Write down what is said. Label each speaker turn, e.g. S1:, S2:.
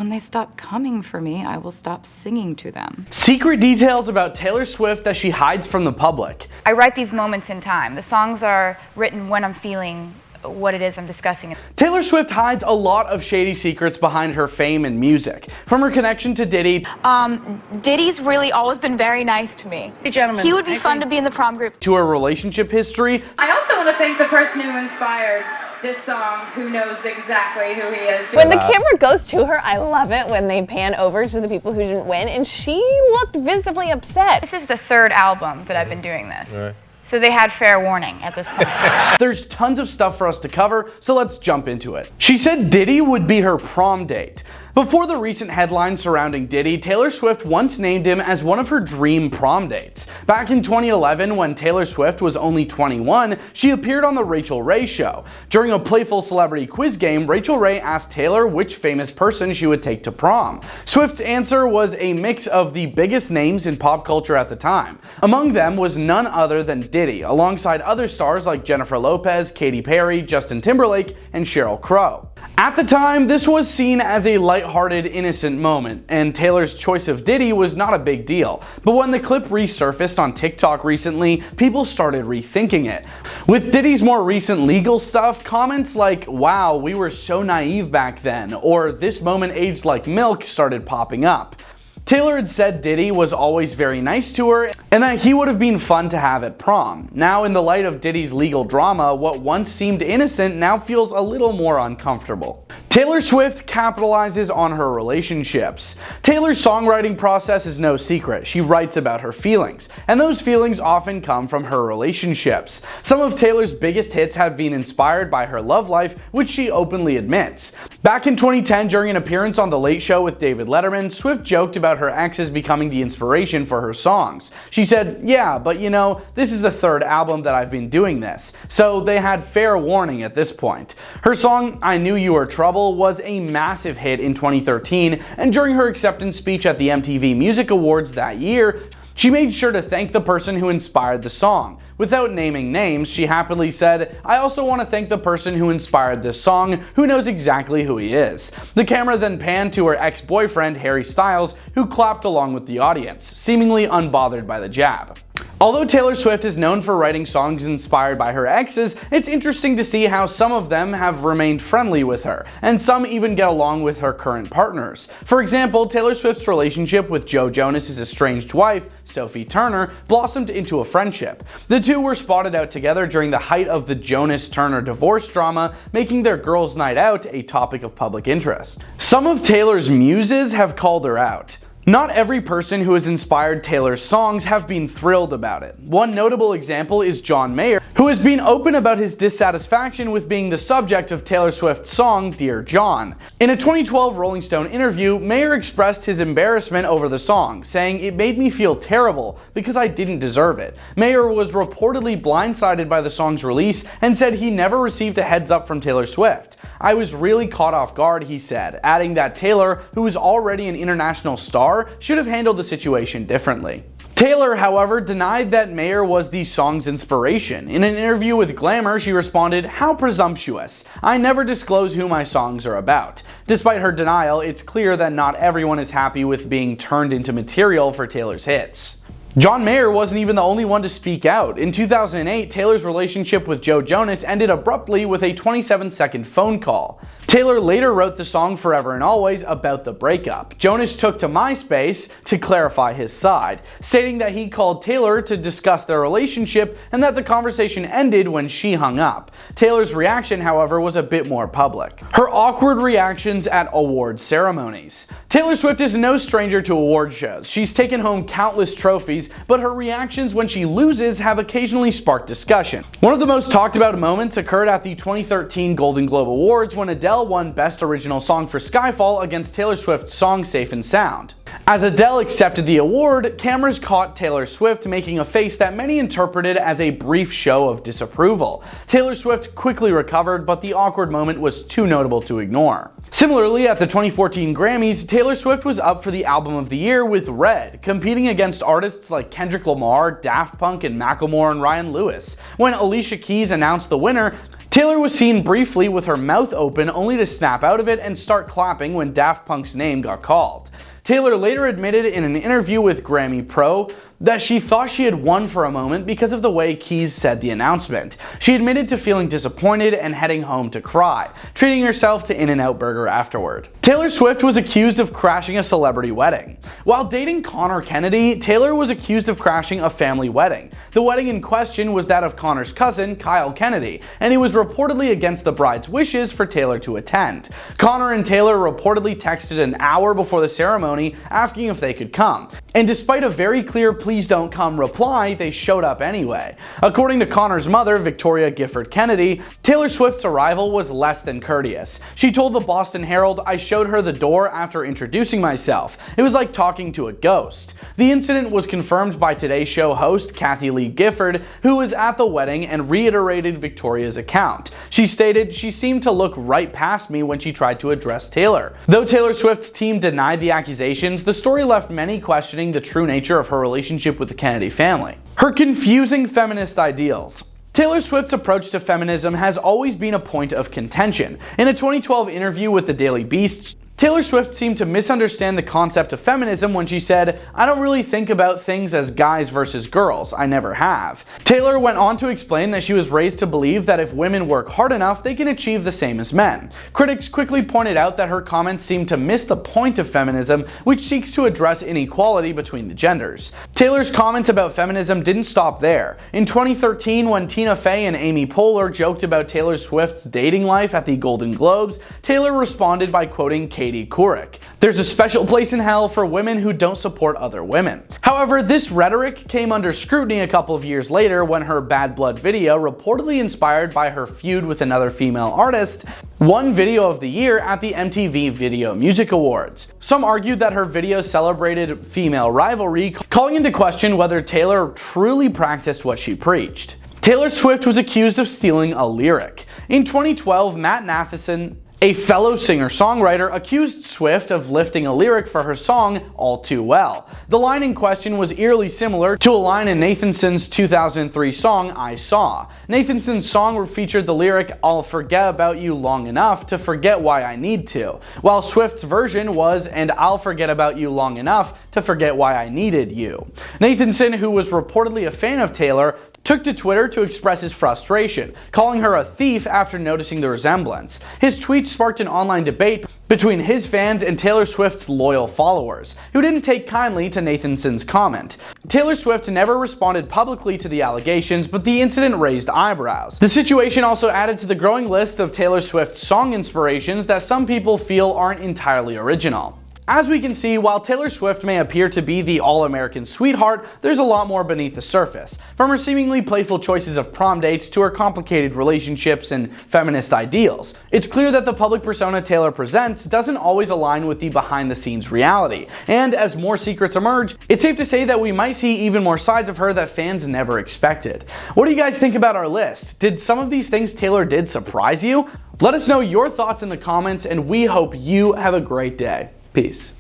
S1: when they stop coming for me, I will stop singing to them.
S2: Secret details about Taylor Swift that she hides from the public.
S3: I write these moments in time. The songs are written when I'm feeling what it is I'm discussing.
S2: Taylor Swift hides a lot of shady secrets behind her fame and music. From her connection to Diddy,
S3: Diddy's really always been very nice to me.
S4: Hey, gentlemen.
S3: He would be fun to be in the prom group.
S2: to her relationship history,
S5: I also want to thank the person who inspired this song, who knows exactly who he is.
S6: When the camera goes to her, I love it when they pan over to the people who didn't win, and she looked visibly upset.
S3: This is the third album that I've been doing this. Right. So they had fair warning at this point.
S2: there's tons of stuff for us to cover, so let's jump into it. She said Diddy would be her prom date. Before the recent headlines surrounding Diddy, Taylor Swift once named him as one of her dream prom dates. Back in 2011, when Taylor Swift was only 21, she appeared on The Rachel Ray Show. During a playful celebrity quiz game, Rachel Ray asked Taylor which famous person she would take to prom. Swift's answer was a mix of the biggest names in pop culture at the time. Among them was none other than Diddy, alongside other stars like Jennifer Lopez, Katy Perry, Justin Timberlake, and Sheryl Crow. At the time, this was seen as a lighthearted, innocent moment, and Taylor's choice of Diddy was not a big deal. But when the clip resurfaced on TikTok recently, people started rethinking it. With Diddy's more recent legal stuff, comments like, "Wow, we were so naive back then," or "This moment aged like milk" started popping up. Taylor had said Diddy was always very nice to her and that he would have been fun to have at prom. Now, in the light of Diddy's legal drama, what once seemed innocent now feels a little more uncomfortable. Taylor Swift capitalizes on her relationships. Taylor's songwriting process is no secret. She writes about her feelings, and those feelings often come from her relationships. Some of Taylor's biggest hits have been inspired by her love life, which she openly admits. Back in 2010, during an appearance on The Late Show with David Letterman, Swift joked about her exes becoming the inspiration for her songs. She said, "Yeah, but you know, this is the third album that I've been doing this, so they had fair warning at this point." Her song, "I Knew You Were Trouble," was a massive hit in 2013, and during her acceptance speech at the MTV Music Awards that year, she made sure to thank the person who inspired the song. Without naming names, she happily said, "I also want to thank the person who inspired this song, who knows exactly who he is." The camera then panned to her ex-boyfriend, Harry Styles, who clapped along with the audience, seemingly unbothered by the jab. Although Taylor Swift is known for writing songs inspired by her exes, it's interesting to see how some of them have remained friendly with her, and some even get along with her current partners. For example, Taylor Swift's relationship with Joe Jonas' estranged wife, Sophie Turner, blossomed into a friendship. The two were spotted out together during the height of the Jonas-Turner divorce drama, making their girls' night out a topic of public interest. Some of Taylor's muses have called her out. Not every person who has inspired Taylor's songs have been thrilled about it. One notable example is John Mayer, who has been open about his dissatisfaction with being the subject of Taylor Swift's song Dear John. In a 2012 Rolling Stone interview, Mayer expressed his embarrassment over the song, saying, "It made me feel terrible because I didn't deserve it." Mayer was reportedly blindsided by the song's release and said he never received a heads up from Taylor Swift. "I was really caught off guard," he said, adding that Taylor, who was already an international star, should have handled the situation differently. Taylor, however, denied that Mayer was the song's inspiration. In an interview with Glamour, she responded, "How presumptuous. I never disclose who my songs are about." Despite her denial, it's clear that not everyone is happy with being turned into material for Taylor's hits. John Mayer wasn't even the only one to speak out. In 2008, Taylor's relationship with Joe Jonas ended abruptly with a 27-second phone call. Taylor later wrote the song Forever and Always about the breakup. Jonas took to MySpace to clarify his side, stating that he called Taylor to discuss their relationship and that the conversation ended when she hung up. Taylor's reaction, however, was a bit more public. Her awkward reactions at award ceremonies. Taylor Swift is no stranger to award shows. She's taken home countless trophies, but her reactions when she loses have occasionally sparked discussion. One of the most talked about moments occurred at the 2013 Golden Globe Awards when Adele won Best Original Song for Skyfall against Taylor Swift's song Safe and Sound. As Adele accepted the award, cameras caught Taylor Swift making a face that many interpreted as a brief show of disapproval. Taylor Swift quickly recovered, but the awkward moment was too notable to ignore. Similarly, at the 2014 Grammys, Taylor Swift was up for the Album of the Year with Red, competing against artists like Kendrick Lamar, Daft Punk, and Macklemore and Ryan Lewis. When Alicia Keys announced the winner, Taylor was seen briefly with her mouth open only to snap out of it and start clapping when Daft Punk's name got called. Taylor later admitted in an interview with Grammy Pro that she thought she had won for a moment because of the way Keys said the announcement. She admitted to feeling disappointed and heading home to cry, treating herself to In-N-Out Burger afterward. Taylor Swift was accused of crashing a celebrity wedding. While dating Connor Kennedy, Taylor was accused of crashing a family wedding. The wedding in question was that of Connor's cousin, Kyle Kennedy, and he was reportedly against the bride's wishes for Taylor to attend. Connor and Taylor reportedly texted an hour before the ceremony asking if they could come, and despite a very clear "please don't come" reply, they showed up anyway. According to Connor's mother, Victoria Gifford Kennedy, Taylor Swift's arrival was less than courteous. She told the Boston Herald, "I showed her the door after introducing myself. It was like talking to a ghost." The incident was confirmed by Today Show host Kathy Lee Gifford, who was at the wedding and reiterated Victoria's account. She stated, "She seemed to look right past me when she tried to address Taylor." Though Taylor Swift's team denied the accusations, the story left many questioning the true nature of her relationship with the Kennedy family. Her confusing feminist ideals. Taylor Swift's approach to feminism has always been a point of contention. In a 2012 interview with the Daily Beast, Taylor Swift seemed to misunderstand the concept of feminism when she said, "I don't really think about things as guys versus girls. I never have." Taylor went on to explain that she was raised to believe that if women work hard enough, they can achieve the same as men. Critics quickly pointed out that her comments seemed to miss the point of feminism, which seeks to address inequality between the genders. Taylor's comments about feminism didn't stop there. In 2013, when Tina Fey and Amy Poehler joked about Taylor Swift's dating life at the Golden Globes, Taylor responded by quoting Katie Couric, "There's a special place in hell for women who don't support other women." However, this rhetoric came under scrutiny a couple of years later when her Bad Blood video, reportedly inspired by her feud with another female artist, won Video of the Year at the MTV Video Music Awards. Some argued that her video celebrated female rivalry, calling into question whether Taylor truly practiced what she preached. Taylor Swift was accused of stealing a lyric. In 2012, Matt Matheson, a fellow singer-songwriter, accused Swift of lifting a lyric for her song All Too Well. The line in question was eerily similar to a line in Nathanson's 2003 song I Saw. Nathanson's song featured the lyric "I'll forget about you long enough to forget why I need to," while Swift's version was "and I'll forget about you long enough to forget why I needed you." Nathanson, who was reportedly a fan of Taylor, took to Twitter to express his frustration, calling her a thief after noticing the resemblance. His tweet sparked an online debate between his fans and Taylor Swift's loyal followers, who didn't take kindly to Nathanson's comment. Taylor Swift never responded publicly to the allegations, but the incident raised eyebrows. The situation also added to the growing list of Taylor Swift's song inspirations that some people feel aren't entirely original. As we can see, while Taylor Swift may appear to be the all-American sweetheart, there's a lot more beneath the surface. From her seemingly playful choices of prom dates to her complicated relationships and feminist ideals, it's clear that the public persona Taylor presents doesn't always align with the behind-the-scenes reality. And as more secrets emerge, it's safe to say that we might see even more sides of her that fans never expected. What do you guys think about our list? Did some of these things Taylor did surprise you? Let us know your thoughts in the comments, and we hope you have a great day. Peace.